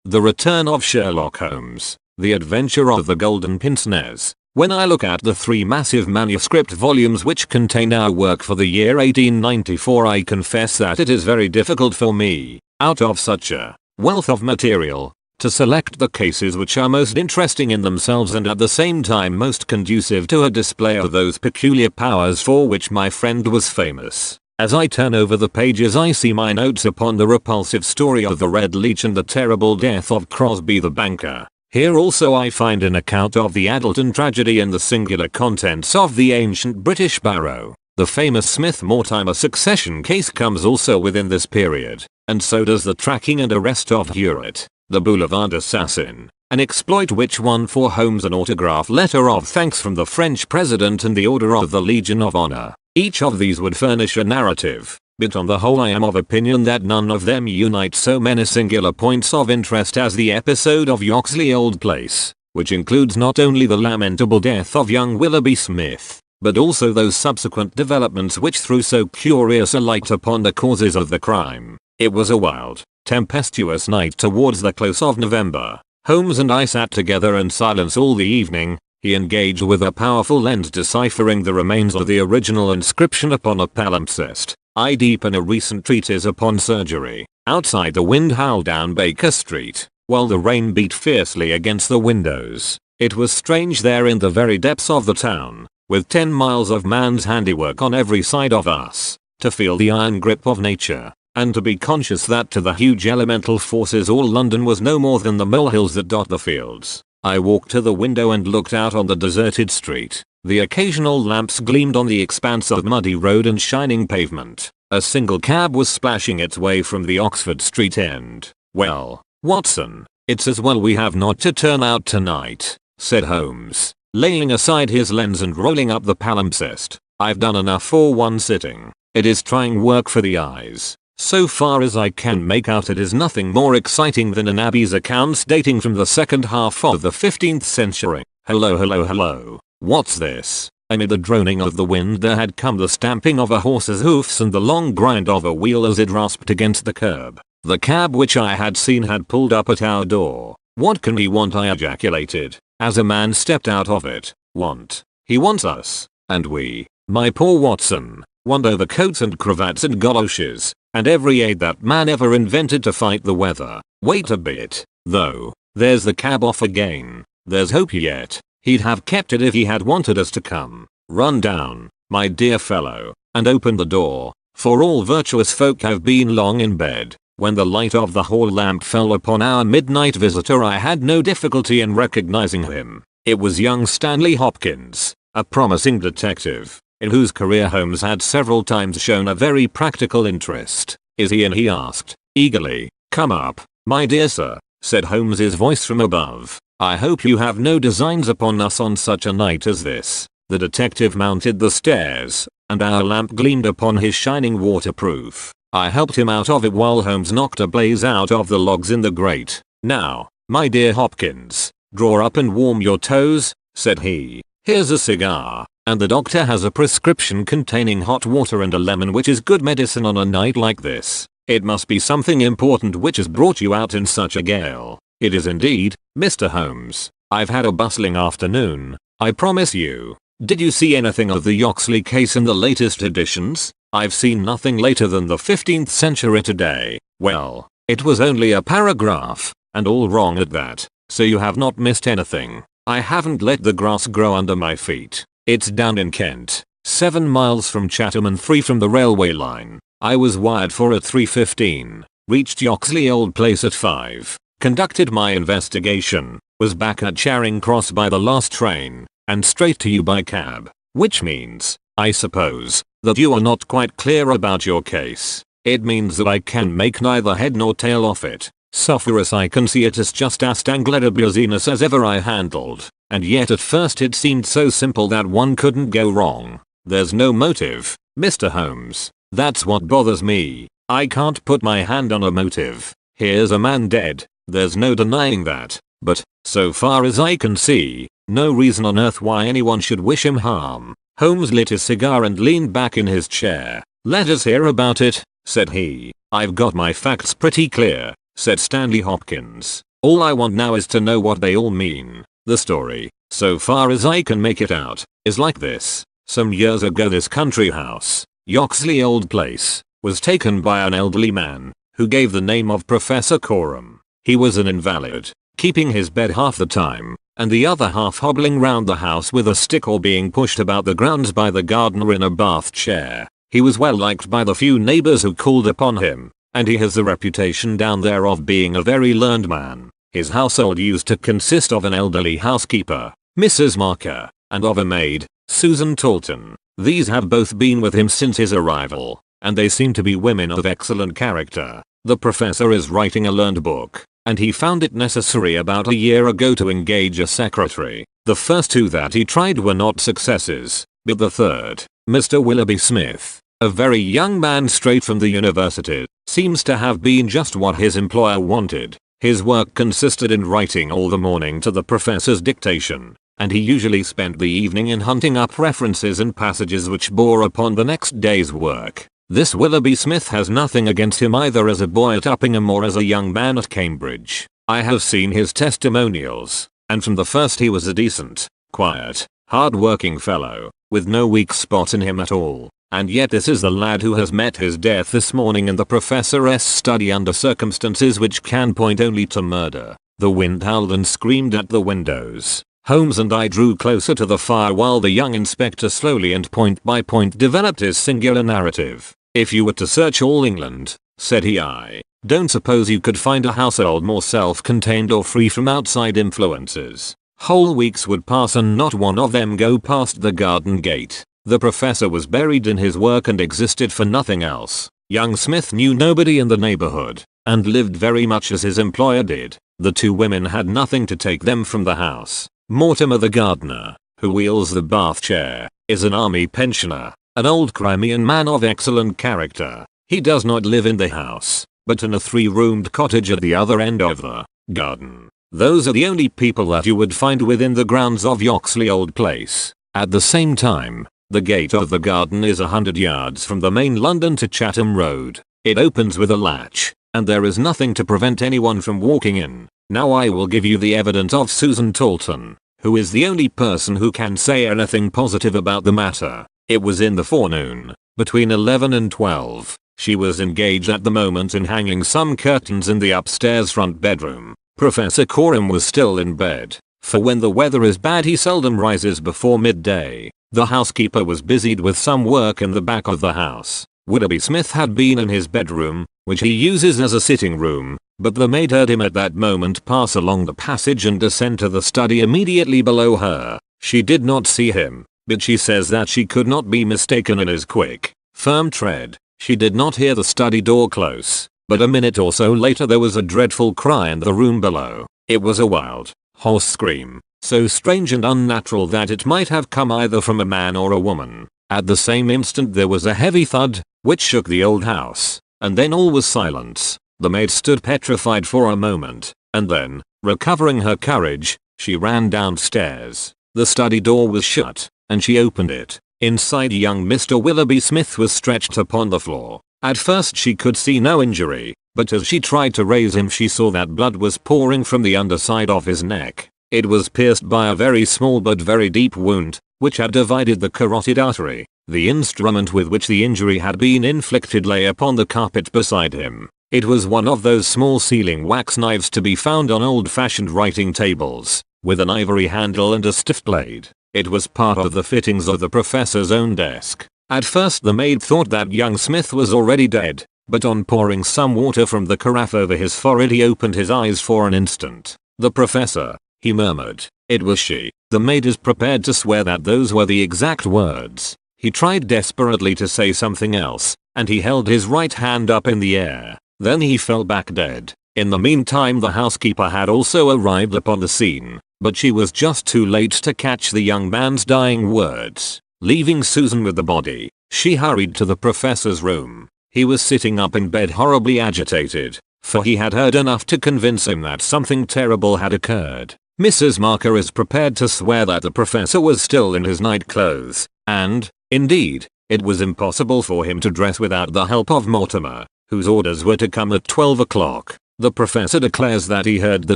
The Return of Sherlock Holmes, The Adventure of the Golden Pince-Nez. When I look at the 3 massive manuscript volumes which contain our work for the year 1894, I confess that it is very difficult for me, out of such a wealth of material, to select the cases which are most interesting in themselves and at the same time most conducive to a display of those peculiar powers for which my friend was famous. As I turn over the pages, I see my notes upon the repulsive story of the Red Leech and the terrible death of Crosby the banker. Here also I find an account of the Addleton tragedy and the singular contents of the ancient British barrow. The famous Smith-Mortimer succession case comes also within this period, and so does the tracking and arrest of Hewlett, the Boulevard assassin, an exploit which won for Holmes an autograph letter of thanks from the French president and the Order of the Legion of Honor. Each of these would furnish a narrative, but on the whole I am of opinion that none of them unite so many singular points of interest as the episode of Yoxley Old Place, which includes not only the lamentable death of young Willoughby Smith, but also those subsequent developments which threw so curious a light upon the causes of the crime. It was a wild, tempestuous night towards the close of November. Holmes and I sat together in silence all the evening. He engaged with a powerful lens deciphering the remains of the original inscription upon a palimpsest. I deep in a recent treatise upon surgery. Outside the wind howled down Baker Street, while the rain beat fiercely against the windows. It was strange there in the very depths of the town, with 10 miles of man's handiwork on every side of us, to feel the iron grip of nature, and to be conscious that to the huge elemental forces all London was no more than the molehills that dot the fields. I walked to the window and looked out on the deserted street. The occasional lamps gleamed on the expanse of muddy road and shining pavement. A single cab was splashing its way from the Oxford Street end. "Well, Watson, it's as well we have not to turn out tonight," said Holmes, laying aside his lens and rolling up the palimpsest. "I've done enough for one sitting. It is trying work for the eyes. So far as I can make out, it is nothing more exciting than an abbey's accounts dating from the second half of the 15th century. Hello, hello, hello. What's this?" Amid the droning of the wind there had come the stamping of a horse's hoofs and the long grind of a wheel as it rasped against the curb. The cab which I had seen had pulled up at our door. "What can he want?" I ejaculated, as a man stepped out of it. "Want? He wants us. And we, my poor Watson, want overcoats and cravats and goloshes, and every aid that man ever invented to fight the weather. Wait a bit, though. There's the cab off again. There's hope yet. He'd have kept it if he had wanted us to come. Run down, my dear fellow, and open the door, for all virtuous folk have been long in bed." When the light of the hall lamp fell upon our midnight visitor, I had no difficulty in recognizing him. It was young Stanley Hopkins, a promising detective, in whose career Holmes had several times shown a very practical interest. "Is he in?" he asked, eagerly. "Come up, my dear sir," said Holmes's voice from above. "I hope you have no designs upon us on such a night as this." The detective mounted the stairs, and our lamp gleamed upon his shining waterproof. I helped him out of it while Holmes knocked a blaze out of the logs in the grate. "Now, my dear Hopkins, draw up and warm your toes," said he. "Here's a cigar, and the doctor has a prescription containing hot water and a lemon, which is good medicine on a night like this. It must be something important which has brought you out in such a gale." "It is indeed, Mr. Holmes. I've had a bustling afternoon, I promise you. Did you see anything of the Yoxley case in the latest editions?" "I've seen nothing later than the 15th century today." "Well, it was only a paragraph, and all wrong at that, so you have not missed anything. I haven't let the grass grow under my feet. It's down in Kent, 7 miles from Chatham and 3 from the railway line. I was wired for at 3:15, reached Yoxley Old Place at 5, conducted my investigation, was back at Charing Cross by the last train, and straight to you by cab. Which means, I suppose, that you are not quite clear about your case." "It means that I can make neither head nor tail off it. So far as I can see, it is just as tangled as ever I handled, and yet at first it seemed so simple that one couldn't go wrong. There's no motive, Mr. Holmes. That's what bothers me. I can't put my hand on a motive. Here's a man dead, there's no denying that, but, so far as I can see, no reason on earth why anyone should wish him harm." Holmes lit his cigar and leaned back in his chair. "Let us hear about it," said he. "I've got my facts pretty clear," said Stanley Hopkins. All I want now is to know what they all mean. The story, so far as I can make it out, is like this. Some years ago this country house, Yoxley Old Place, was taken by an elderly man, who gave the name of Professor Coram. He was an invalid, keeping his bed half the time, and the other half hobbling round the house with a stick or being pushed about the grounds by the gardener in a bath chair. He was well liked by the few neighbors who called upon him, and he has the reputation down there of being a very learned man. His household used to consist of an elderly housekeeper, Mrs. Marker, and of a maid, Susan Talton. These have both been with him since his arrival, and they seem to be women of excellent character. The professor is writing a learned book, and he found it necessary about a year ago to engage a secretary. The first two that he tried were not successes, but the third, Mr. Willoughby Smith, a very young man straight from the university, seems to have been just what his employer wanted. His work consisted in writing all the morning to the professor's dictation, and he usually spent the evening in hunting up references and passages which bore upon the next day's work. This Willoughby Smith has nothing against him either as a boy at Uppingham or as a young man at Cambridge. I have seen his testimonials, and from the first he was a decent, quiet, hard-working fellow, with no weak spot in him at all. And yet this is the lad who has met his death this morning in the professor's study under circumstances which can point only to murder. The wind howled and screamed at the windows. Holmes and I drew closer to the fire while the young inspector slowly and point by point developed his singular narrative. If you were to search all England, said he, I don't suppose you could find a household more self-contained or free from outside influences. Whole weeks would pass and not one of them go past the garden gate. The professor was buried in his work and existed for nothing else. Young Smith knew nobody in the neighborhood, and lived very much as his employer did. The two women had nothing to take them from the house. Mortimer the gardener, who wheels the bath chair, is an army pensioner, an old Crimean man of excellent character. He does not live in the house, but in a 3-roomed cottage at the other end of the garden. Those are the only people that you would find within the grounds of Yoxley Old Place. At the same time, the gate of the garden is 100 yards from the main London to Chatham Road. It opens with a latch, and there is nothing to prevent anyone from walking in. Now I will give you the evidence of Susan Talton, who is the only person who can say anything positive about the matter. It was in the forenoon, between 11 and 12. She was engaged at the moment in hanging some curtains in the upstairs front bedroom. Professor Coram was still in bed, for when the weather is bad he seldom rises before midday. The housekeeper was busied with some work in the back of the house. Willoughby Smith had been in his bedroom, which he uses as a sitting room, but the maid heard him at that moment pass along the passage and descend to the study immediately below her. She did not see him, but she says that she could not be mistaken in his quick, firm tread. She did not hear the study door close, but a minute or so later there was a dreadful cry in the room below. It was a wild, hoarse scream, so strange and unnatural that it might have come either from a man or a woman. At the same instant there was a heavy thud, which shook the old house, and then all was silence. The maid stood petrified for a moment, and then, recovering her courage, she ran downstairs. The study door was shut, and she opened it. Inside young Mr. Willoughby Smith was stretched upon the floor. At first she could see no injury, but as she tried to raise him she saw that blood was pouring from the underside of his neck. It was pierced by a very small but very deep wound, which had divided the carotid artery. The instrument with which the injury had been inflicted lay upon the carpet beside him. It was one of those small sealing wax knives to be found on old-fashioned writing tables, with an ivory handle and a stiff blade. It was part of the fittings of the professor's own desk. At first the maid thought that young Smith was already dead, but on pouring some water from the carafe over his forehead he opened his eyes for an instant. "The professor," he murmured. It was she. The maid is prepared to swear that those were the exact words. He tried desperately to say something else, and he held his right hand up in the air. Then he fell back dead. In the meantime the housekeeper had also arrived upon the scene, but she was just too late to catch the young man's dying words. Leaving Susan with the body, she hurried to the professor's room. He was sitting up in bed horribly agitated, for he had heard enough to convince him that something terrible had occurred. Mrs. Marker is prepared to swear that the professor was still in his night clothes, and, indeed, it was impossible for him to dress without the help of Mortimer, whose orders were to come at 12 o'clock. The professor declares that he heard the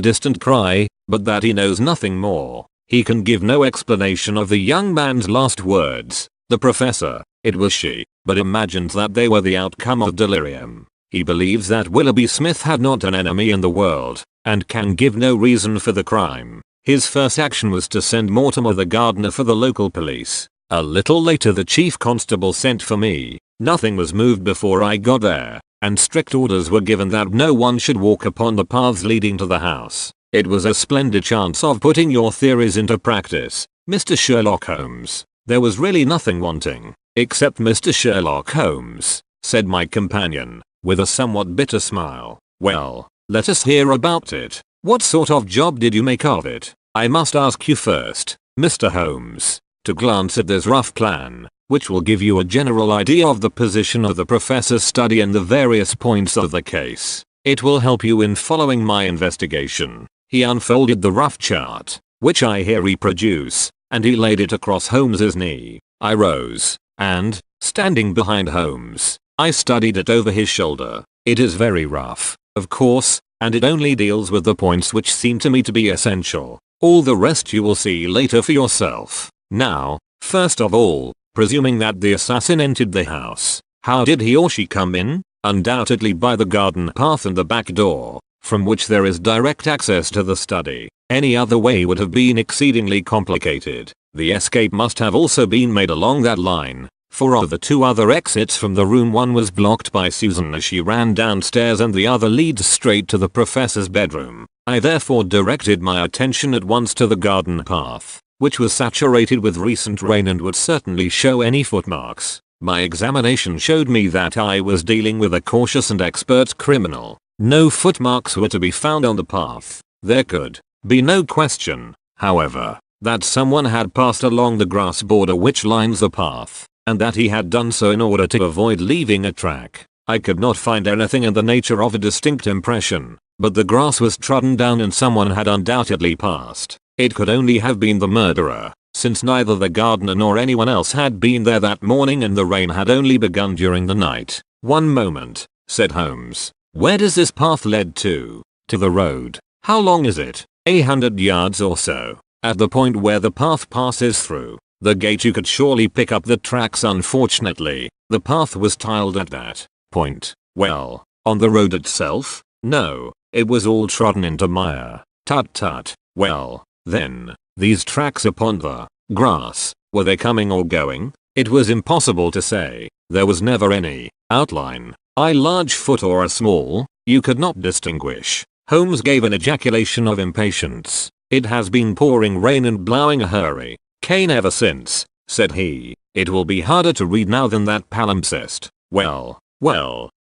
distant cry, but that he knows nothing more. He can give no explanation of the young man's last words. The professor, it was she, but imagines that they were the outcome of delirium. He believes that Willoughby Smith had not an enemy in the world, and can give no reason for the crime. His first action was to send Mortimer the gardener for the local police. A little later the chief constable sent for me. Nothing was moved before I got there, and strict orders were given that no one should walk upon the paths leading to the house. It was a splendid chance of putting your theories into practice, Mr. Sherlock Holmes. There was really nothing wanting, except Mr. Sherlock Holmes, said my companion, with a somewhat bitter smile. Well, let us hear about it. What sort of job did you make of it? I must ask you first, Mr. Holmes, to glance at this rough plan, which will give you a general idea of the position of the professor's study and the various points of the case. It will help you in following my investigation. He unfolded the rough chart, which I here reproduce, and he laid it across Holmes's knee. I rose, and, standing behind Holmes, I studied it over his shoulder. It is very rough, of course, and it only deals with the points which seem to me to be essential. All the rest you will see later for yourself. Now, first of all, presuming that the assassin entered the house, how did he or she come in? Undoubtedly by the garden path and the back door, from which there is direct access to the study. Any other way would have been exceedingly complicated. The escape must have also been made along that line, for of the two other exits from the room, one was blocked by Susan as she ran downstairs and the other leads straight to the professor's bedroom. I therefore directed my attention at once to the garden path, which was saturated with recent rain and would certainly show any footmarks. My examination showed me that I was dealing with a cautious and expert criminal. No footmarks were to be found on the path. There could be no question, however, that someone had passed along the grass border which lines the path, and that he had done so in order to avoid leaving a track. I could not find anything in the nature of a distinct impression, but the grass was trodden down and someone had undoubtedly passed. It could only have been the murderer, since neither the gardener nor anyone else had been there that morning and the rain had only begun during the night. One moment, said Holmes. Where does this path lead to? To the road. How long is it? 100 yards or so. At the point where the path passes through the gate you could surely pick up the tracks. Unfortunately, the path was tiled at that point. Well, on the road itself? No, it was all trodden into mire. Tut tut. Well, then, these tracks upon the grass, were they coming or going? It was impossible to say. There was never any outline. A large foot or a small, you could not distinguish. Holmes gave an ejaculation of impatience. It has been pouring rain and blowing a hurry cane ever since, said he. It will be harder to read now than that palimpsest. Well,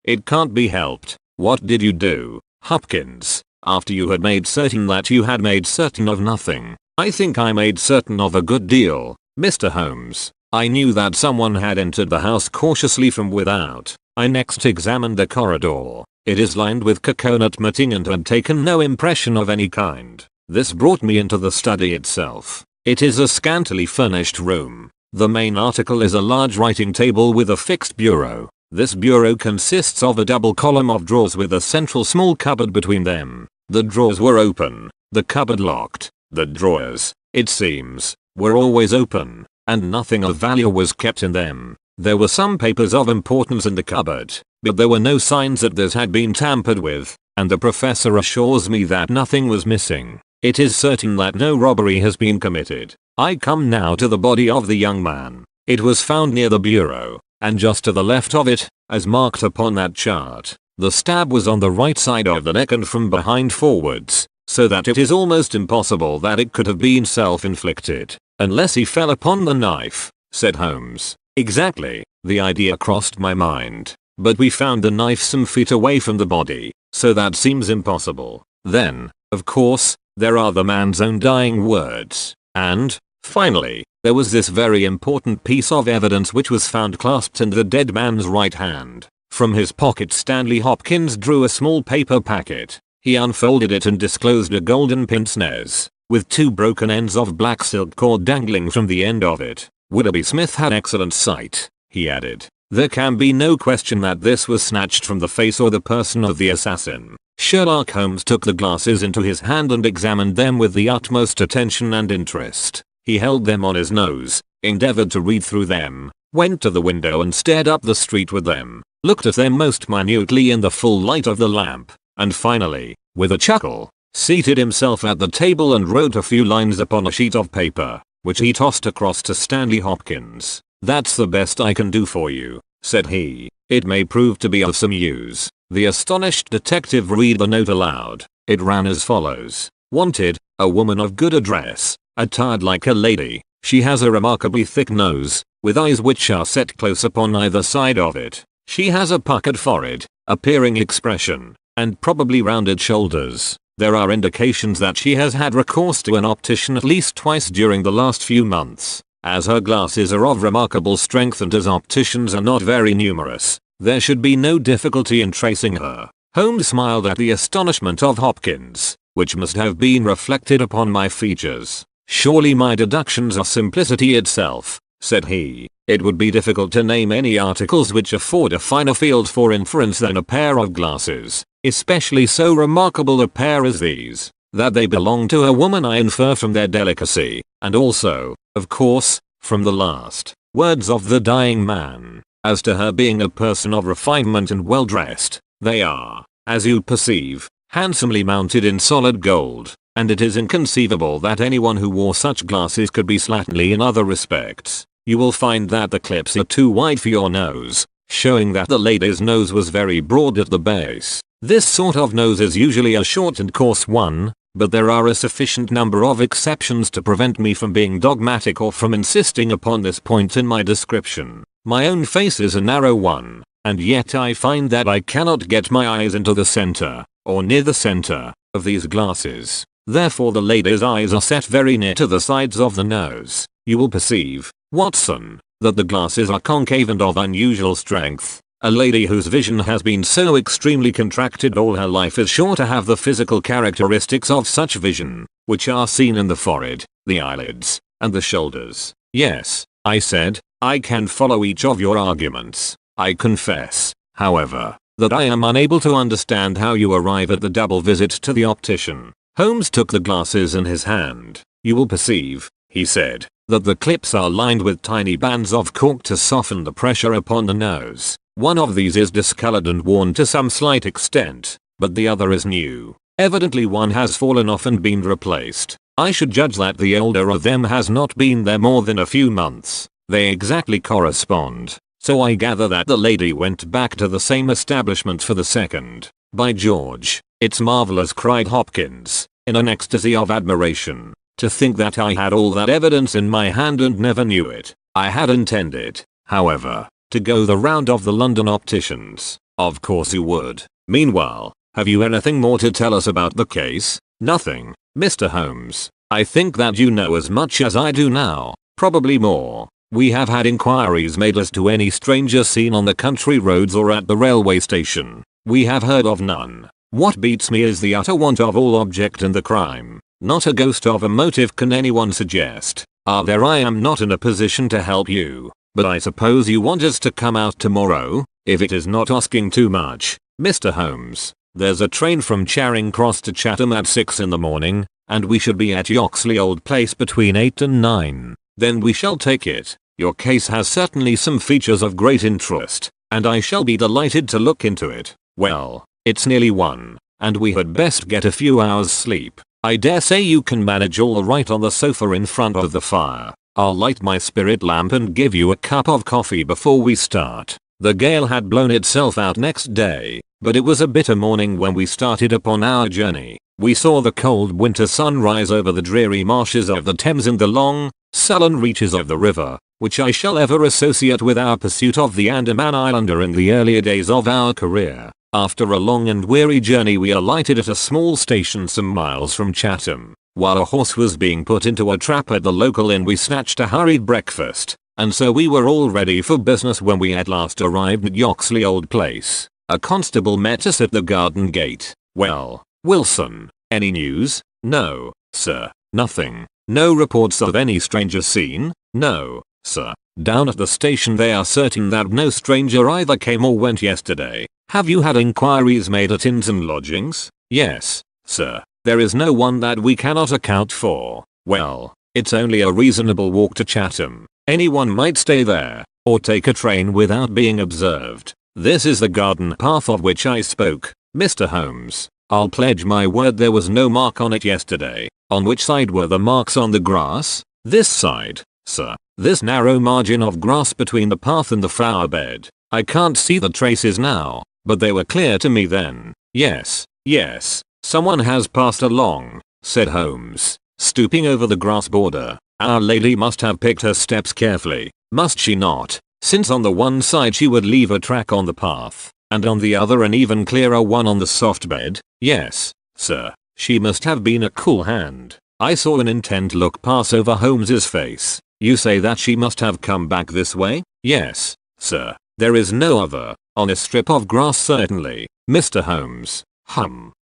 it can't be helped. What did you do, Hopkins, after you had made certain that you had made certain of nothing? I think I made certain of a good deal, Mr. Holmes. I knew that someone had entered the house cautiously from without. I next examined the corridor. It is lined with coconut matting and had taken no impression of any kind. This brought me into the study itself. It is a scantily furnished room. The main article is a large writing table with a fixed bureau. This bureau consists of a double column of drawers with a central small cupboard between them. The drawers were open, the cupboard locked. The drawers, it seems, were always open, and nothing of value was kept in them. There were some papers of importance in the cupboard, but there were no signs that this had been tampered with, and the professor assures me that nothing was missing. It is certain that no robbery has been committed. I come now to the body of the young man. It was found near the bureau, and just to the left of it, as marked upon that chart. The stab was on the right side of the neck and from behind forwards, so that it is almost impossible that it could have been self-inflicted, unless he fell upon the knife, said Holmes. Exactly, the idea crossed my mind, but we found the knife some feet away from the body, so that seems impossible. Then, of course, there are the man's own dying words, and, finally, there was this very important piece of evidence which was found clasped in the dead man's right hand. From his pocket Stanley Hopkins drew a small paper packet. He unfolded it and disclosed a golden pince-nez, with two broken ends of black silk cord dangling from the end of it. Willoughby Smith had excellent sight, he added. There can be no question that this was snatched from the face or the person of the assassin. Sherlock Holmes took the glasses into his hand and examined them with the utmost attention and interest. He held them on his nose, endeavored to read through them, went to the window and stared up the street with them, looked at them most minutely in the full light of the lamp, and finally, with a chuckle, seated himself at the table and wrote a few lines upon a sheet of paper, which he tossed across to Stanley Hopkins. "That's the best I can do for you," said he. "It may prove to be of some use." The astonished detective read the note aloud. It ran as follows. "Wanted, a woman of good address, attired like a lady. She has a remarkably thick nose, with eyes which are set close upon either side of it. She has a puckered forehead, a peering expression, and probably rounded shoulders. There are indications that she has had recourse to an optician at least twice during the last few months. As her glasses are of remarkable strength and as opticians are not very numerous, there should be no difficulty in tracing her." Holmes smiled at the astonishment of Hopkins, which must have been reflected upon my features. "Surely my deductions are simplicity itself," said he. "It would be difficult to name any articles which afford a finer field for inference than a pair of glasses, especially so remarkable a pair as these. That they belong to a woman I infer from their delicacy, and also, of course, from the last words of the dying man. As to her being a person of refinement and well dressed, they are, as you perceive, handsomely mounted in solid gold, and it is inconceivable that anyone who wore such glasses could be slatternly in other respects. You will find that the clips are too wide for your nose, showing that the lady's nose was very broad at the base. This sort of nose is usually a short and coarse one, but there are a sufficient number of exceptions to prevent me from being dogmatic or from insisting upon this point in my description. My own face is a narrow one, and yet I find that I cannot get my eyes into the center, or near the center, of these glasses. Therefore the lady's eyes are set very near to the sides of the nose. You will perceive, Watson, that the glasses are concave and of unusual strength. A lady whose vision has been so extremely contracted all her life is sure to have the physical characteristics of such vision, which are seen in the forehead, the eyelids, and the shoulders. "Yes," I said, "I can follow each of your arguments. I confess, however, that I am unable to understand how you arrive at the double visit to the optician." Holmes took the glasses in his hand. "You will perceive," he said, "that the clips are lined with tiny bands of cork to soften the pressure upon the nose. One of these is discolored and worn to some slight extent, but the other is new. Evidently one has fallen off and been replaced. I should judge that the older of them has not been there more than a few months. They exactly correspond, so I gather that the lady went back to the same establishment for the second." "By George, it's marvelous," cried Hopkins, in an ecstasy of admiration. "To think that I had all that evidence in my hand and never knew it. I had intended, however, to go the round of the London opticians." "Of course you would. Meanwhile, have you anything more to tell us about the case?" "Nothing, Mr. Holmes. I think that you know as much as I do now, probably more. We have had inquiries made as to any stranger seen on the country roads or at the railway station. We have heard of none. What beats me is the utter want of all object in the crime. Not a ghost of a motive can anyone suggest. There I am not in a position to help you, but I suppose you want us to come out tomorrow, if it is not asking too much, Mr. Holmes. There's a train from Charing Cross to Chatham at 6 in the morning, and we should be at Yoxley Old Place between 8 and 9. Then we shall take it. Your case has certainly some features of great interest, and I shall be delighted to look into it. Well, it's nearly 1, and we had best get a few hours sleep. I dare say you can manage all right on the sofa in front of the fire. I'll light my spirit lamp and give you a cup of coffee before we start." The gale had blown itself out next day, but it was a bitter morning when we started upon our journey. We saw the cold winter sun rise over the dreary marshes of the Thames and the long, sullen reaches of the river, which I shall ever associate with our pursuit of the Andaman Islander in the earlier days of our career. After a long and weary journey we alighted at a small station some miles from Chatham. While a horse was being put into a trap at the local inn we snatched a hurried breakfast, and so we were all ready for business when we at last arrived at Yoxley Old Place. A constable met us at the garden gate. "Well, Wilson, any news?" "No, sir, nothing. No reports of any stranger seen?" "No, sir. Down at the station they are certain that no stranger either came or went yesterday. Have you had inquiries made at inns and lodgings? Yes, sir. There is no one that we cannot account for. Well, it's only a reasonable walk to Chatham. Anyone might stay there, or take a train without being observed. This is the garden path of which I spoke, Mr. Holmes. I'll pledge my word there was no mark on it yesterday. On which side were the marks on the grass? This side, sir. This narrow margin of grass between the path and the flower bed. I can't see the traces now, but they were clear to me then. Yes, yes. Someone has passed along, said Holmes, stooping over the grass border. Our lady must have picked her steps carefully, must she not? Since on the one side she would leave a track on the path, and on the other an even clearer one on the soft bed. Yes, sir. She must have been a cool hand. I saw an intent look pass over Holmes's face. You say that she must have come back this way? Yes, sir. There is no other. On a strip of grass certainly, Mr. Holmes.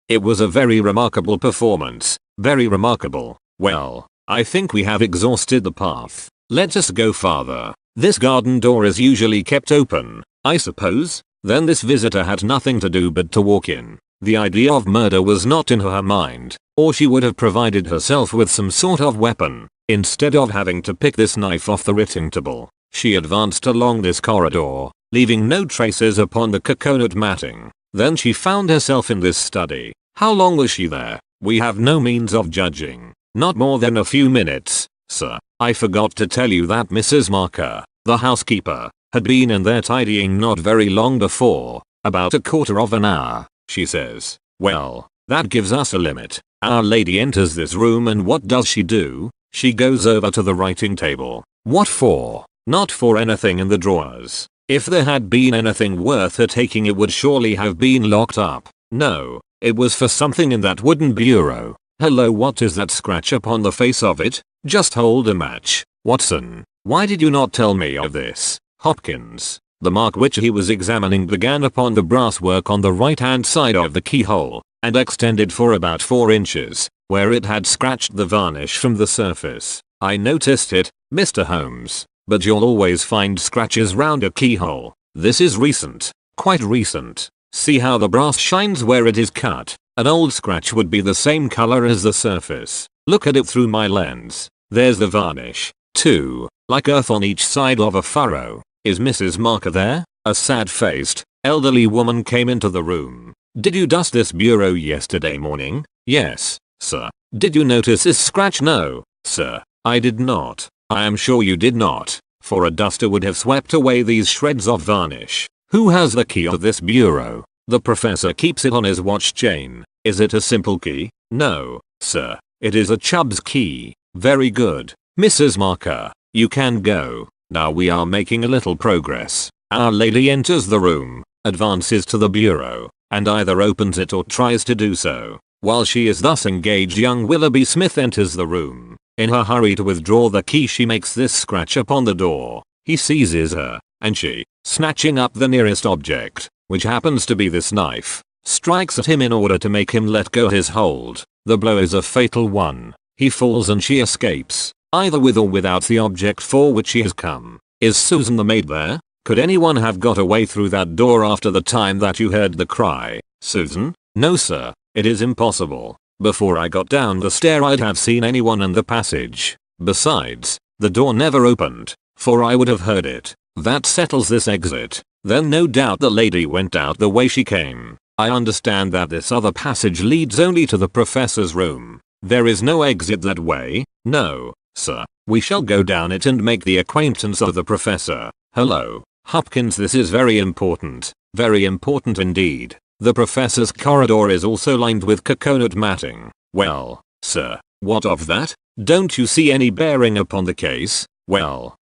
It was a very remarkable performance. Very remarkable. Well, I think we have exhausted the path. Let us go farther. This garden door is usually kept open, I suppose? Then this visitor had nothing to do but to walk in. The idea of murder was not in her mind, or she would have provided herself with some sort of weapon, instead of having to pick this knife off the writing table. She advanced along this corridor, leaving no traces upon the coconut matting. Then she found herself in this study. How long was she there? We have no means of judging. Not more than a few minutes, sir. I forgot to tell you that Mrs. Marker, the housekeeper, had been in there tidying not very long before. About a quarter of an hour, she says. Well, that gives us a limit. Our lady enters this room and what does she do? She goes over to the writing table. What for? Not for anything in the drawers. If there had been anything worth her taking it would surely have been locked up. No, it was for something in that wooden bureau. Hello, what is that scratch upon the face of it? Just hold a match. Watson, why did you not tell me of this? Hopkins. The mark which he was examining began upon the brasswork on the right-hand side of the keyhole, and extended for about 4 inches, where it had scratched the varnish from the surface. I noticed it, Mr. Holmes, but you'll always find scratches round a keyhole. This is recent, quite recent. See how the brass shines where it is cut. An old scratch would be the same color as the surface. Look at it through my lens. There's the varnish, too, like earth on each side of a furrow. Is Mrs. Marker there? A sad-faced, elderly woman came into the room. Did you dust this bureau yesterday morning? Yes, sir. Did you notice this scratch? No, sir. I did not. I am sure you did not, for a duster would have swept away these shreds of varnish. Who has the key of this bureau? The professor keeps it on his watch chain. Is it a simple key? No, sir. It is a Chubb's key. Very good. Mrs. Marker, you can go. Now we are making a little progress. Our lady enters the room, advances to the bureau, and either opens it or tries to do so. While she is thus engaged, young Willoughby Smith enters the room. In her hurry to withdraw the key she makes this scratch upon the door. He seizes her, and she, snatching up the nearest object, which happens to be this knife, strikes at him in order to make him let go his hold. The blow is a fatal one. He falls and she escapes, either with or without the object for which she has come. Is Susan the maid there? Could anyone have got away through that door after the time that you heard the cry? Susan? No, sir. It is impossible. Before I got down the stair I'd have seen anyone in the passage. Besides, the door never opened, for I would have heard it. That settles this exit. Then no doubt the lady went out the way she came. I understand that this other passage leads only to the professor's room. There is no exit that way? No, sir. We shall go down it and make the acquaintance of the professor. Hello, Hopkins, this is very important. Very important indeed. The professor's corridor is also lined with coconut matting. Well, sir, what of that? Don't you see any bearing upon the case? Well,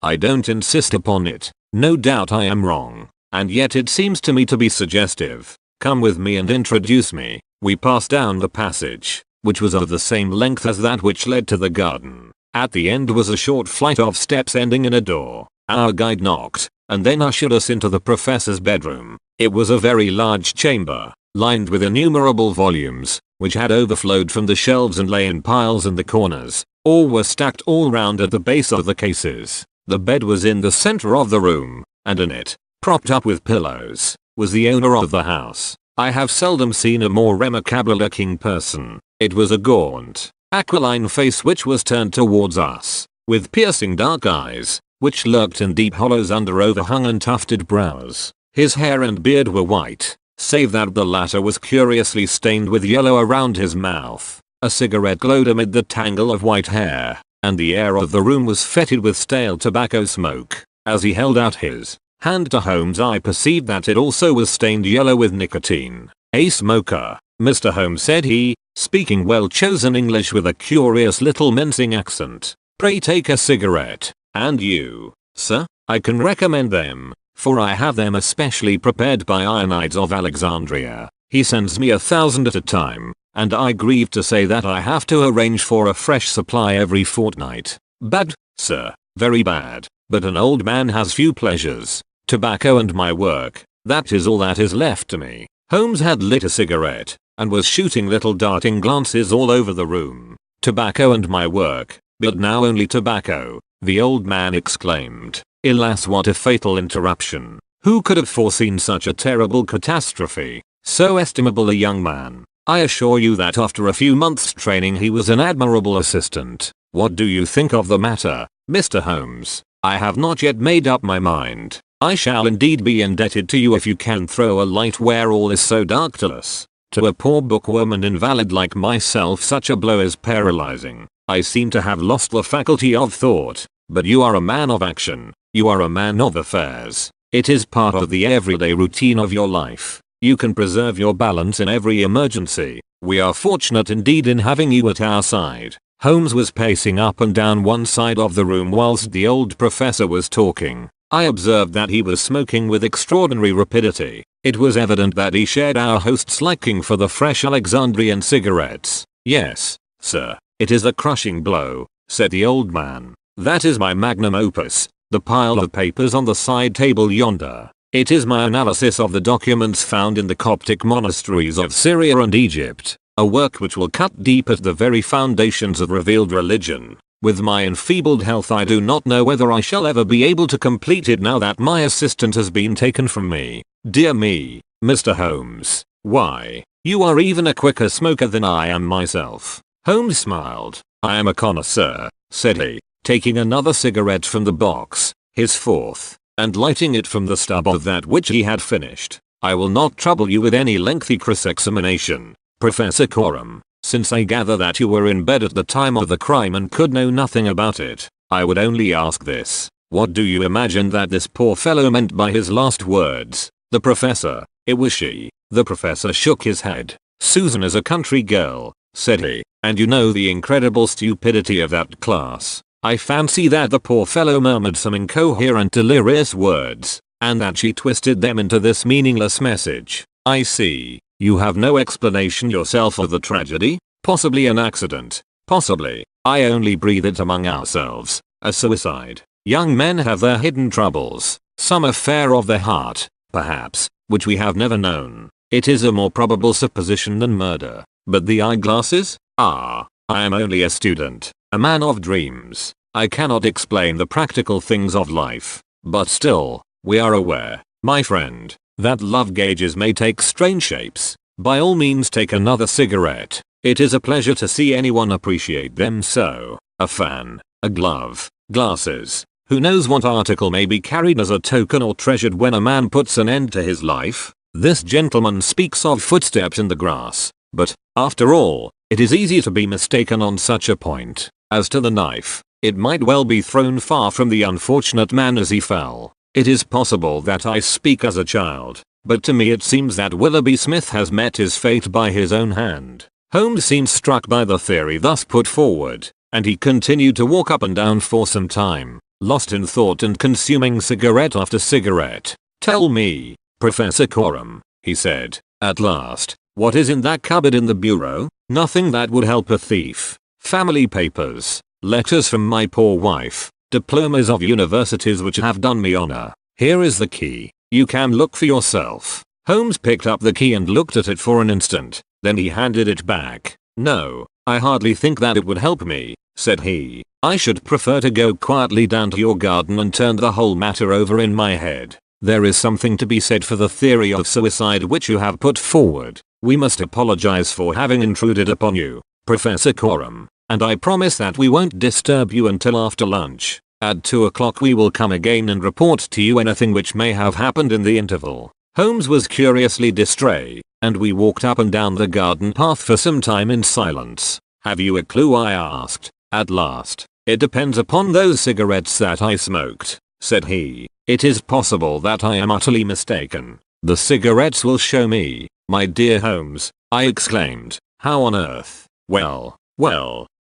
I don't insist upon it. No doubt I am wrong. And yet it seems to me to be suggestive. Come with me and introduce me. We passed down the passage, which was of the same length as that which led to the garden. At the end was a short flight of steps ending in a door. Our guide knocked, and then ushered us into the professor's bedroom. It was a very large chamber, lined with innumerable volumes, which had overflowed from the shelves and lay in piles in the corners. All were stacked all round at the base of the cases. The bed was in the center of the room, and in it, propped up with pillows, was the owner of the house. I have seldom seen a more remarkable looking person. It was a gaunt, aquiline face which was turned towards us, with piercing dark eyes, which lurked in deep hollows under overhung and tufted brows. His hair and beard were white, save that the latter was curiously stained with yellow around his mouth. A cigarette glowed amid the tangle of white hair, and the air of the room was fetid with stale tobacco smoke. As he held out his hand to Holmes, I perceived that it also was stained yellow with nicotine. "A smoker," Mr. Holmes said he, speaking well-chosen English with a curious little mincing accent. "Pray take a cigarette. And you, sir? I can recommend them, for I have them especially prepared by Ionides of Alexandria. He sends me 1,000 at a time, and I grieve to say that I have to arrange for a fresh supply every fortnight. Bad, sir, very bad, but an old man has few pleasures. Tobacco and my work, that is all that is left to me." Holmes had lit a cigarette, and was shooting little darting glances all over the room. "Tobacco and my work, but now only tobacco," the old man exclaimed. "Alas, what a fatal interruption. Who could have foreseen such a terrible catastrophe? So estimable a young man. I assure you that after a few months' training he was an admirable assistant. What do you think of the matter, Mr. Holmes?" "I have not yet made up my mind. I shall indeed be indebted to you if you can throw a light where all is so dark to us. To a poor bookworm and invalid like myself such a blow is paralyzing. I seem to have lost the faculty of thought, but you are a man of action. You are a man of affairs. It is part of the everyday routine of your life. You can preserve your balance in every emergency. We are fortunate indeed in having you at our side." Holmes was pacing up and down one side of the room whilst the old professor was talking. I observed that he was smoking with extraordinary rapidity. It was evident that he shared our host's liking for the fresh Alexandrian cigarettes. "Yes, sir, it is a crushing blow," said the old man. "That is my magnum opus, the pile of papers on the side table yonder. It is my analysis of the documents found in the Coptic monasteries of Syria and Egypt, a work which will cut deep at the very foundations of revealed religion. With my enfeebled health I do not know whether I shall ever be able to complete it now that my assistant has been taken from me. Dear me, Mr. Holmes, why, you are even a quicker smoker than I am myself." Holmes smiled. "I am a connoisseur," said he, taking another cigarette from the box, his fourth, and lighting it from the stub of that which he had finished. "I will not trouble you with any lengthy cross-examination, Professor Coram, since I gather that you were in bed at the time of the crime and could know nothing about it. I would only ask this. What do you imagine that this poor fellow meant by his last words?" "The professor, it was she." The professor shook his head. "Susan is a country girl," said he, "and you know the incredible stupidity of that class. I fancy that the poor fellow murmured some incoherent delirious words, and that she twisted them into this meaningless message. I see. You have no explanation yourself of the tragedy? Possibly an accident. Possibly. I only breathe it among ourselves. A suicide. Young men have their hidden troubles. Some affair of the heart, perhaps, which we have never known. It is a more probable supposition than murder. But the eyeglasses? Ah, I am only a student, a man of dreams. I cannot explain the practical things of life. But still, we are aware, my friend, that love gauges may take strange shapes. By all means take another cigarette. It is a pleasure to see anyone appreciate them so. A fan, a glove, glasses. Who knows what article may be carried as a token or treasured when a man puts an end to his life? This gentleman speaks of footsteps in the grass. But, after all, it is easy to be mistaken on such a point. As to the knife, it might well be thrown far from the unfortunate man as he fell. It is possible that I speak as a child, but to me it seems that Willoughby Smith has met his fate by his own hand. Holmes seemed struck by the theory thus put forward, and he continued to walk up and down for some time, lost in thought and consuming cigarette after cigarette. "Tell me, Professor Coram," he said, at last, "what is in that cupboard in the bureau?" "Nothing that would help a thief. Family papers, letters from my poor wife, diplomas of universities which have done me honor. Here is the key. You can look for yourself." Holmes picked up the key and looked at it for an instant, then he handed it back. "No, I hardly think that it would help me," said he. "I should prefer to go quietly down to your garden and turn the whole matter over in my head. There is something to be said for the theory of suicide which you have put forward. We must apologize for having intruded upon you, Professor Quorum, and I promise that we won't disturb you until after lunch. At 2 o'clock we will come again and report to you anything which may have happened in the interval. Holmes was curiously distrait, and we walked up and down the garden path for some time in silence. Have you a clue? I asked, at last. It depends upon those cigarettes that I smoked, said he. It is possible that I am utterly mistaken. The cigarettes will show me. My dear Holmes, I exclaimed. How on earth? Well,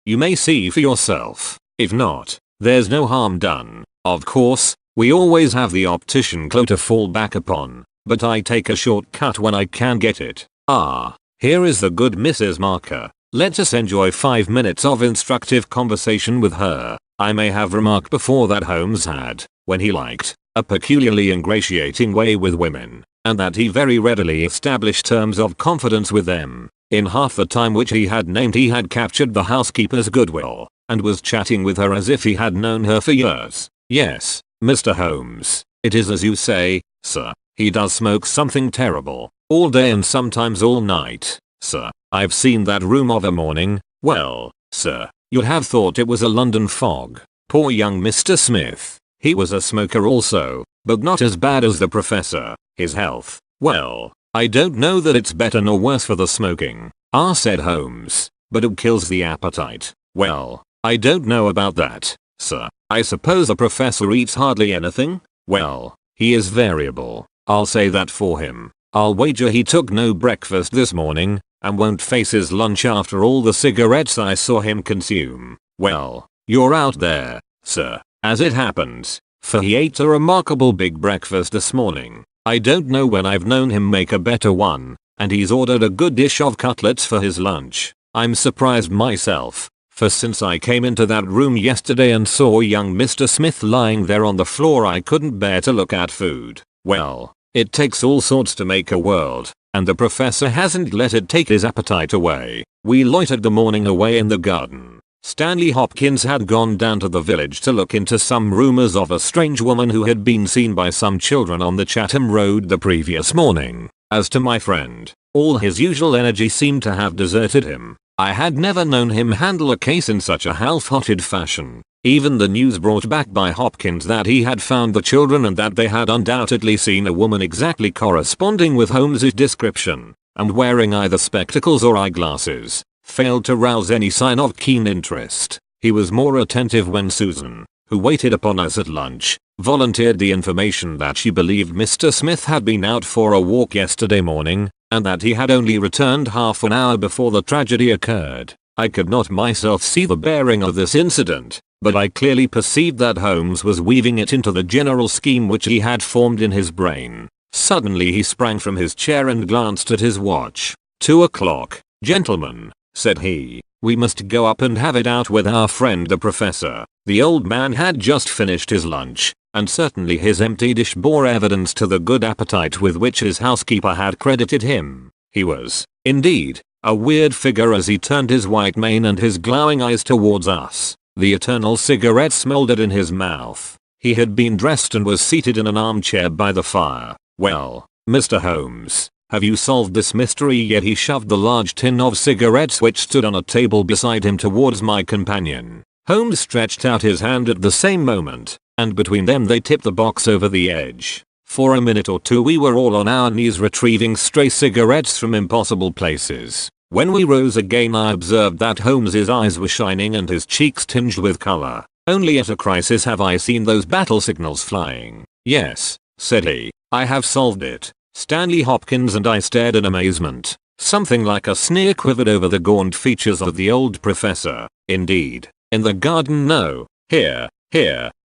you may see for yourself. If not, there's no harm done. Of course, we always have the optician clue to fall back upon, but I take a shortcut when I can get it. Ah, here is the good Mrs. Marker. Let us enjoy 5 minutes of instructive conversation with her. I may have remarked before that Holmes had, when he liked, a peculiarly ingratiating way with women, and that he very readily established terms of confidence with them. In half the time which he had named he had captured the housekeeper's goodwill, and was chatting with her as if he had known her for years. Yes, Mr. Holmes, it is as you say, sir. He does smoke something terrible, all day and sometimes all night, sir. I've seen that room of a morning. Well, sir, you'd have thought it was a London fog. Poor young Mr. Smith. He was a smoker also, but not as bad as the professor. His health, well, I don't know that it's better nor worse for the smoking, said Holmes, but it kills the appetite. Well, I don't know about that, sir. I suppose the professor eats hardly anything? Well, he is variable, I'll say that for him. I'll wager he took no breakfast this morning, and won't face his lunch after all the cigarettes I saw him consume. Well, you're out there, sir, as it happens, for he ate a remarkable big breakfast this morning. I don't know when I've known him make a better one, and he's ordered a good dish of cutlets for his lunch. I'm surprised myself, for since I came into that room yesterday and saw young Mr. Smith lying there on the floor I couldn't bear to look at food. Well, it takes all sorts to make a world, and the professor hasn't let it take his appetite away. We loitered the morning away in the garden. Stanley Hopkins had gone down to the village to look into some rumors of a strange woman who had been seen by some children on the Chatham Road the previous morning. As to my friend, all his usual energy seemed to have deserted him. I had never known him handle a case in such a half-hearted fashion. Even the news brought back by Hopkins that he had found the children and that they had undoubtedly seen a woman exactly corresponding with Holmes's description, and wearing either spectacles or eyeglasses, failed to rouse any sign of keen interest. He was more attentive when Susan, who waited upon us at lunch, volunteered the information that she believed Mr. Smith had been out for a walk yesterday morning, and that he had only returned half an hour before the tragedy occurred. I could not myself see the bearing of this incident, but I clearly perceived that Holmes was weaving it into the general scheme which he had formed in his brain. Suddenly he sprang from his chair and glanced at his watch. 2 o'clock, gentlemen, said he. We must go up and have it out with our friend the professor. The old man had just finished his lunch, and certainly his empty dish bore evidence to the good appetite with which his housekeeper had credited him. He was, indeed, a weird figure as he turned his white mane and his glowing eyes towards us. The eternal cigarette smoldered in his mouth. He had been dressed and was seated in an armchair by the fire. Well, Mr. Holmes, have you solved this mystery yet? He shoved the large tin of cigarettes which stood on a table beside him towards my companion. Holmes stretched out his hand at the same moment, and between them they tipped the box over the edge. For a minute or two we were all on our knees retrieving stray cigarettes from impossible places. When we rose again I observed that Holmes's eyes were shining and his cheeks tinged with color. Only at a crisis have I seen those battle signals flying. Yes, said he, I have solved it. Stanley Hopkins and I stared in amazement. Something like a sneer quivered over the gaunt features of the old professor. Indeed, in the garden? No, here,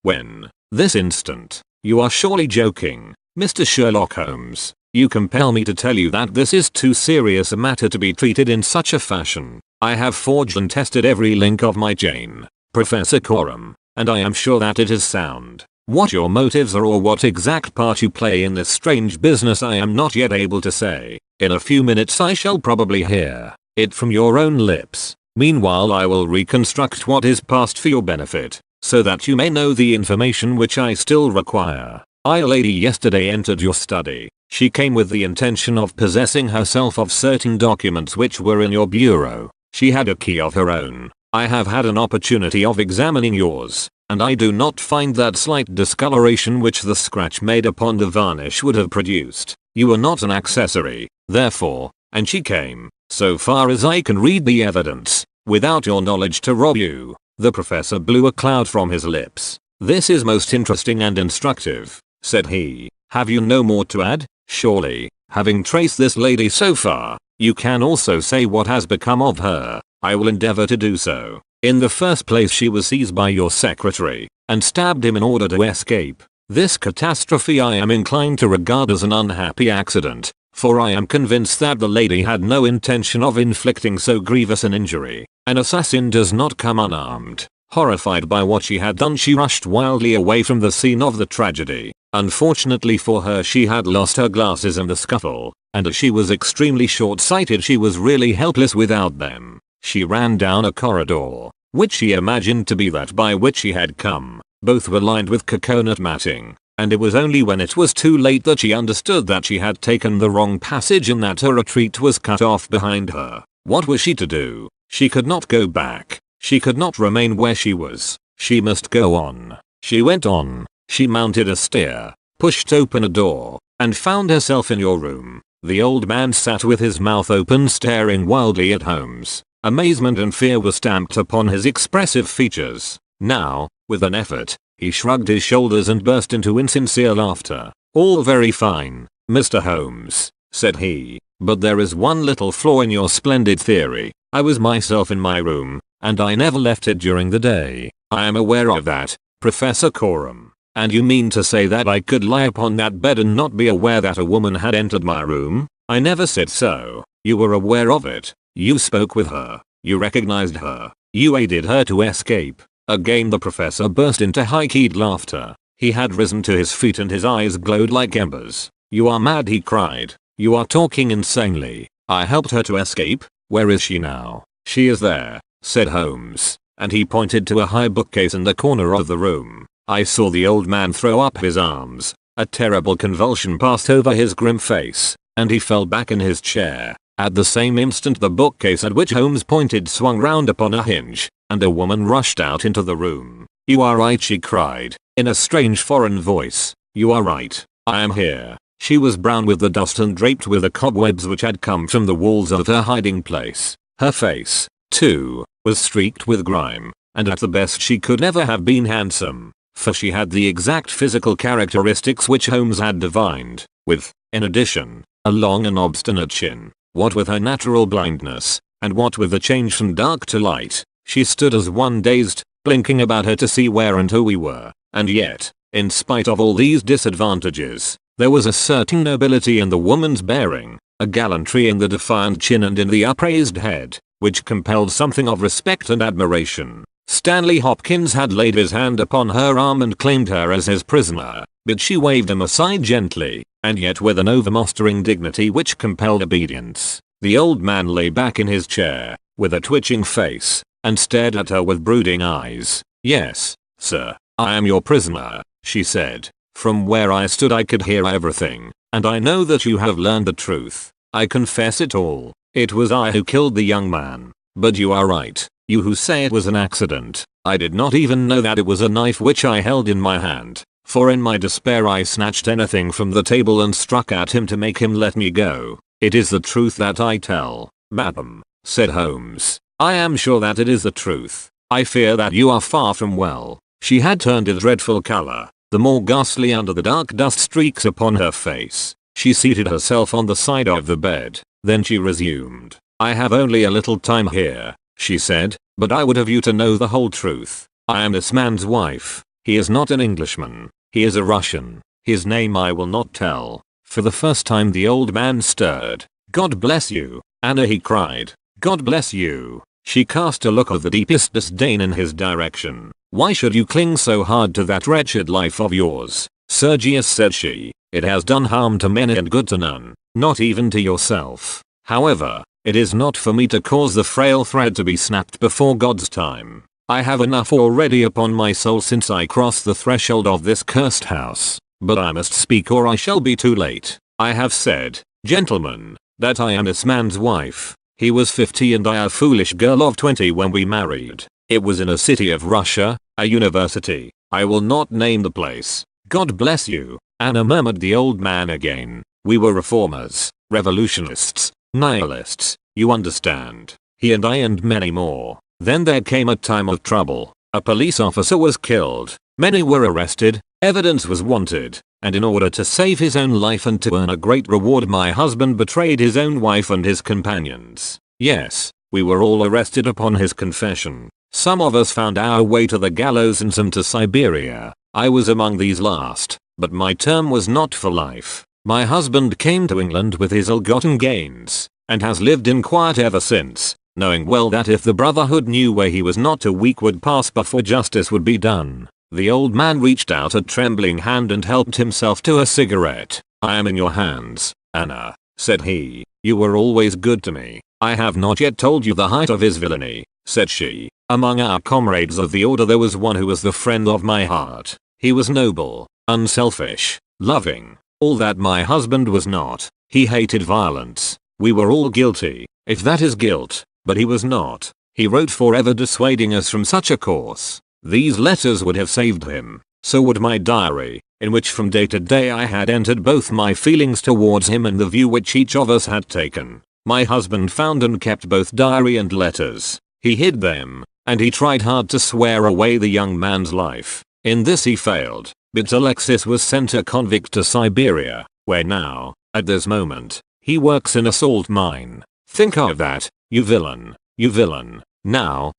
when, this instant. You are surely joking, Mr. Sherlock Holmes. You compel me to tell you that this is too serious a matter to be treated in such a fashion. I have forged and tested every link of my chain, Professor Quorum, and I am sure that it is sound. What your motives are or what exact part you play in this strange business I am not yet able to say. In a few minutes I shall probably hear it from your own lips. Meanwhile I will reconstruct what is past for your benefit, so that you may know the information which I still require. A lady yesterday entered your study. She came with the intention of possessing herself of certain documents which were in your bureau. She had a key of her own. I have had an opportunity of examining yours, and I do not find that slight discoloration which the scratch made upon the varnish would have produced. You are not an accessory, therefore, and she came, so far as I can read the evidence, without your knowledge to rob you. The professor blew a cloud from his lips. This is most interesting and instructive, said he. Have you no more to add? Surely, having traced this lady so far, you can also say what has become of her. I will endeavor to do so. In the first place, she was seized by your secretary and stabbed him in order to escape. This catastrophe I am inclined to regard as an unhappy accident, for I am convinced that the lady had no intention of inflicting so grievous an injury. An assassin does not come unarmed. Horrified by what she had done, she rushed wildly away from the scene of the tragedy. Unfortunately for her, she had lost her glasses in the scuffle, and as she was extremely short-sighted, she was really helpless without them. She ran down a corridor, which she imagined to be that by which she had come. Both were lined with coconut matting, and it was only when it was too late that she understood that she had taken the wrong passage and that her retreat was cut off behind her. What was she to do? She could not go back. She could not remain where she was. She must go on. She went on. She mounted a stair, pushed open a door, and found herself in your room. The old man sat with his mouth open, staring wildly at Holmes. Amazement and fear were stamped upon his expressive features. Now, with an effort, he shrugged his shoulders and burst into insincere laughter. All very fine, Mr. Holmes, said he, but there is one little flaw in your splendid theory. I was myself in my room, and I never left it during the day. I am aware of that, Professor Coram. And you mean to say that I could lie upon that bed and not be aware that a woman had entered my room? I never said so. You were aware of it. You spoke with her. You recognized her. You aided her to escape. Again the professor burst into high-keyed laughter. He had risen to his feet and his eyes glowed like embers. You are mad, he cried. You are talking insanely. I helped her to escape. Where is she now? She is there, said Holmes, and he pointed to a high bookcase in the corner of the room. I saw the old man throw up his arms. A terrible convulsion passed over his grim face, and he fell back in his chair. At the same instant the bookcase at which Holmes pointed swung round upon a hinge, and a woman rushed out into the room. You are right, she cried, in a strange foreign voice. You are right. I am here. She was brown with the dust and draped with the cobwebs which had come from the walls of her hiding place. Her face, too, was streaked with grime, and at the best she could never have been handsome, for she had the exact physical characteristics which Holmes had divined, with, in addition, a long and obstinate chin. What with her natural blindness, and what with the change from dark to light, she stood as one dazed, blinking about her to see where and who we were. And yet, in spite of all these disadvantages, there was a certain nobility in the woman's bearing, a gallantry in the defiant chin and in the upraised head, which compelled something of respect and admiration. Stanley Hopkins had laid his hand upon her arm and claimed her as his prisoner, but she waved him aside gently, and yet with an overmastering dignity which compelled obedience. The old man lay back in his chair, with a twitching face, and stared at her with brooding eyes. Yes, sir, I am your prisoner, she said. From where I stood I could hear everything, and I know that you have learned the truth. I confess it all. It was I who killed the young man. But you are right, you who say it was an accident. I did not even know that it was a knife which I held in my hand, for in my despair I snatched anything from the table and struck at him to make him let me go. It is the truth that I tell, madam, said Holmes. I am sure that it is the truth. I fear that you are far from well. She had turned a dreadful color, the more ghastly under the dark dust streaks upon her face. She seated herself on the side of the bed. Then she resumed. I have only a little time here, she said, but I would have you to know the whole truth. I am this man's wife. He is not an Englishman. He is a Russian. His name I will not tell. For the first time the old man stirred. God bless you, Anna, he cried. God bless you. She cast a look of the deepest disdain in his direction. Why should you cling so hard to that wretched life of yours? Sergius, said she. It has done harm to many and good to none, not even to yourself. However, it is not for me to cause the frail thread to be snapped before God's time. I have enough already upon my soul since I crossed the threshold of this cursed house. but I must speak or I shall be too late. I have said, gentlemen, that I am this man's wife. He was 50 and I a foolish girl of 20 when we married. It was in a city of Russia, a university. I will not name the place. God bless you, Anna murmured the old man again. We were reformers, revolutionists, nihilists, you understand. He and I and many more. Then there came a time of trouble. A police officer was killed. Many were arrested. Evidence was wanted. And in order to save his own life and to earn a great reward, my husband betrayed his own wife and his companions. Yes, we were all arrested upon his confession. Some of us found our way to the gallows and some to Siberia. I was among these last, but my term was not for life. My husband came to England with his ill-gotten gains, and has lived in quiet ever since, knowing well that if the Brotherhood knew where he was, not a week would pass before justice would be done. The old man reached out a trembling hand and helped himself to a cigarette. I am in your hands, Anna, said he. You were always good to me. I have not yet told you the height of his villainy, said she. Among our comrades of the order there was one who was the friend of my heart. He was noble, unselfish, loving, all that my husband was not. He hated violence. We were all guilty, if that is guilt, but he was not. He wrote forever dissuading us from such a course. These letters would have saved him. So would my diary, in which from day to day I had entered both my feelings towards him and the view which each of us had taken. My husband found and kept both diary and letters. He hid them, and he tried hard to swear away the young man's life. In this he failed, but Alexis was sent a convict to Siberia, where now, at this moment, he works in a salt mine. Think of that, you villain, you villain. Now,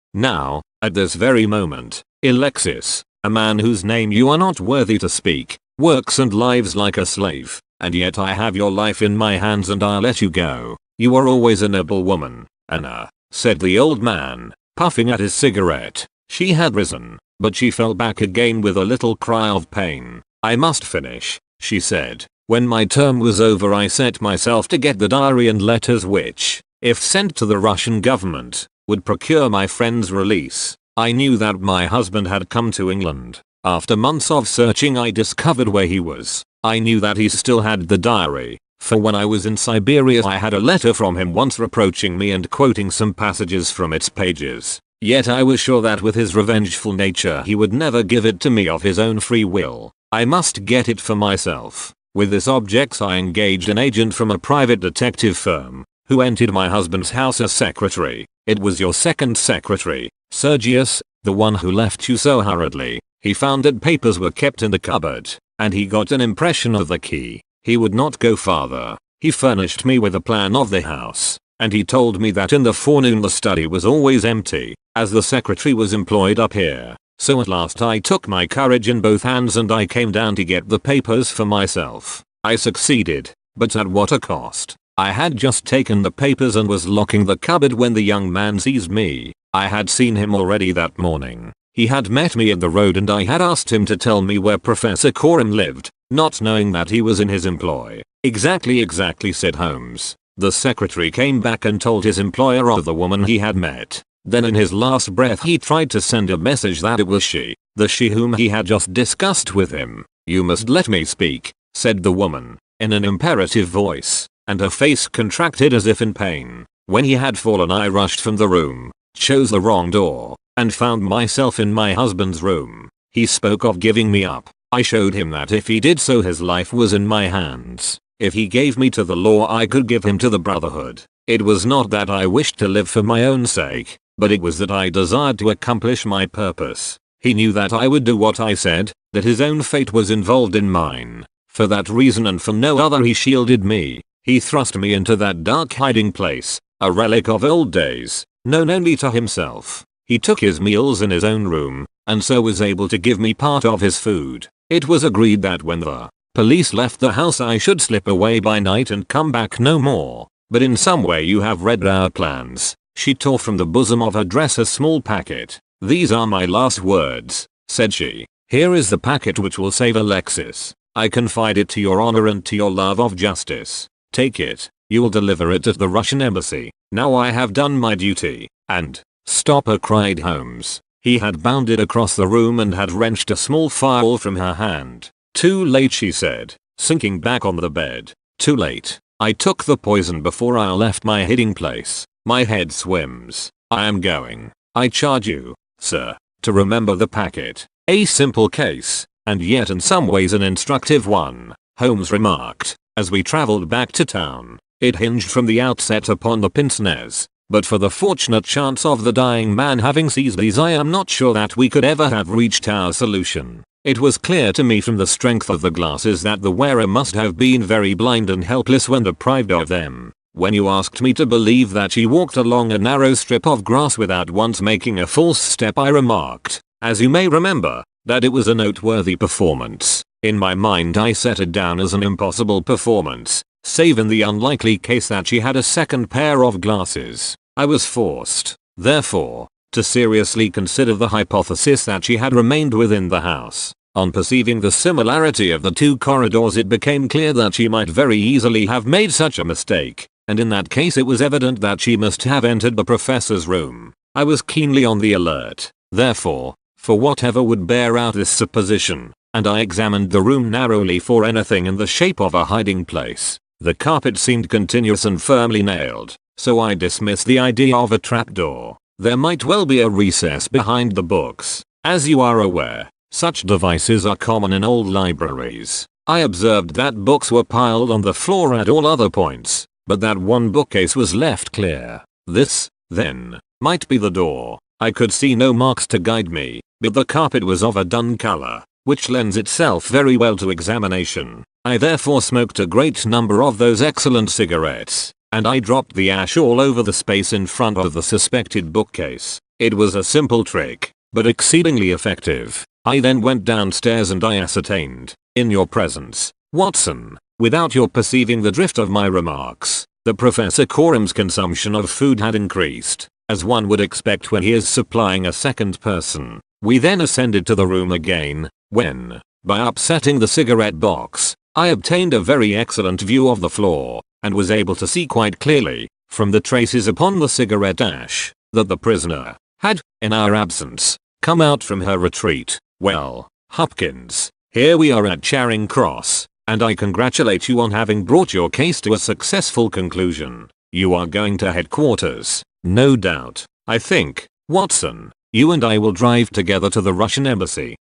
at this very moment, Alexis, a man whose name you are not worthy to speak, works and lives like a slave, and yet I have your life in my hands and I'll let you go. You are always a noble woman, Anna, said the old man, puffing at his cigarette. She had risen, but she fell back again with a little cry of pain. I must finish, she said. When my term was over I set myself to get the diary and letters which, if sent to the Russian government, would procure my friend's release. I knew that my husband had come to England. After months of searching I discovered where he was. I knew that he still had the diary, for when I was in Siberia I had a letter from him once reproaching me and quoting some passages from its pages. Yet I was sure that with his revengeful nature he would never give it to me of his own free will. I must get it for myself. With this object I engaged an agent from a private detective firm, who entered my husband's house as secretary. It was your second secretary, Sergius, the one who left you so hurriedly. He found that papers were kept in the cupboard, and he got an impression of the key. He would not go farther. He furnished me with a plan of the house, and he told me that in the forenoon the study was always empty, as the secretary was employed up here. So at last I took my courage in both hands and I came down to get the papers for myself. I succeeded, but at what a cost. I had just taken the papers and was locking the cupboard when the young man seized me. I had seen him already that morning. He had met me in the road and I had asked him to tell me where Professor Coram lived, not knowing that he was in his employ. Exactly, said Holmes. The secretary came back and told his employer of the woman he had met. Then in his last breath he tried to send a message that it was she, the she whom he had just discussed with him. You must let me speak, said the woman, in an imperative voice, and her face contracted as if in pain. When he had fallen I rushed from the room, chose the wrong door, and found myself in my husband's room. He spoke of giving me up. I showed him that if he did so his life was in my hands. If he gave me to the law I could give him to the Brotherhood. It was not that I wished to live for my own sake, but it was that I desired to accomplish my purpose. He knew that I would do what I said, that his own fate was involved in mine. For that reason and for no other he shielded me. He thrust me into that dark hiding place, a relic of old days, known only to himself. He took his meals in his own room, and so was able to give me part of his food. It was agreed that when the police left the house I should slip away by night and come back no more. But in some way you have read our plans. She tore from the bosom of her dress a small packet. These are my last words, said she. Here is the packet which will save Alexis. I confide it to your honor and to your love of justice. Take it. You will deliver it at the Russian embassy. Now I have done my duty. And, stop her, cried Holmes. He had bounded across the room and had wrenched a small file from her hand. Too late, she said, sinking back on the bed. Too late. I took the poison before I left my hiding place. My head swims. I am going. I charge you, sir, to remember the packet. A simple case, and yet in some ways an instructive one, Holmes remarked, as we travelled back to town. It hinged from the outset upon the Pince-Nez, but for the fortunate chance of the dying man having seized these, I am not sure that we could ever have reached our solution. It was clear to me from the strength of the glasses that the wearer must have been very blind and helpless when deprived of them. When you asked me to believe that she walked along a narrow strip of grass without once making a false step, I remarked, as you may remember, that it was a noteworthy performance. In my mind I set it down as an impossible performance, save in the unlikely case that she had a second pair of glasses. I was forced, therefore, to seriously consider the hypothesis that she had remained within the house. On perceiving the similarity of the two corridors, it became clear that she might very easily have made such a mistake, and in that case it was evident that she must have entered the professor's room. I was keenly on the alert, therefore, for whatever would bear out this supposition, and I examined the room narrowly for anything in the shape of a hiding place. The carpet seemed continuous and firmly nailed, so I dismissed the idea of a trapdoor. There might well be a recess behind the books. As you are aware, such devices are common in old libraries. I observed that books were piled on the floor at all other points, but that one bookcase was left clear. This, then, might be the door. I could see no marks to guide me, but the carpet was of a dun color, which lends itself very well to examination. I therefore smoked a great number of those excellent cigarettes, and I dropped the ash all over the space in front of the suspected bookcase. It was a simple trick, but exceedingly effective. I then went downstairs and I ascertained, in your presence, Watson, without your perceiving the drift of my remarks, that Professor Corum's consumption of food had increased, as one would expect when he is supplying a second person. We then ascended to the room again, when, by upsetting the cigarette box, I obtained a very excellent view of the floor, and was able to see quite clearly, from the traces upon the cigarette ash, that the prisoner had, in our absence, come out from her retreat. Well, Hopkins, here we are at Charing Cross, and I congratulate you on having brought your case to a successful conclusion. You are going to headquarters, no doubt. I think, Watson, you and I will drive together to the Russian embassy.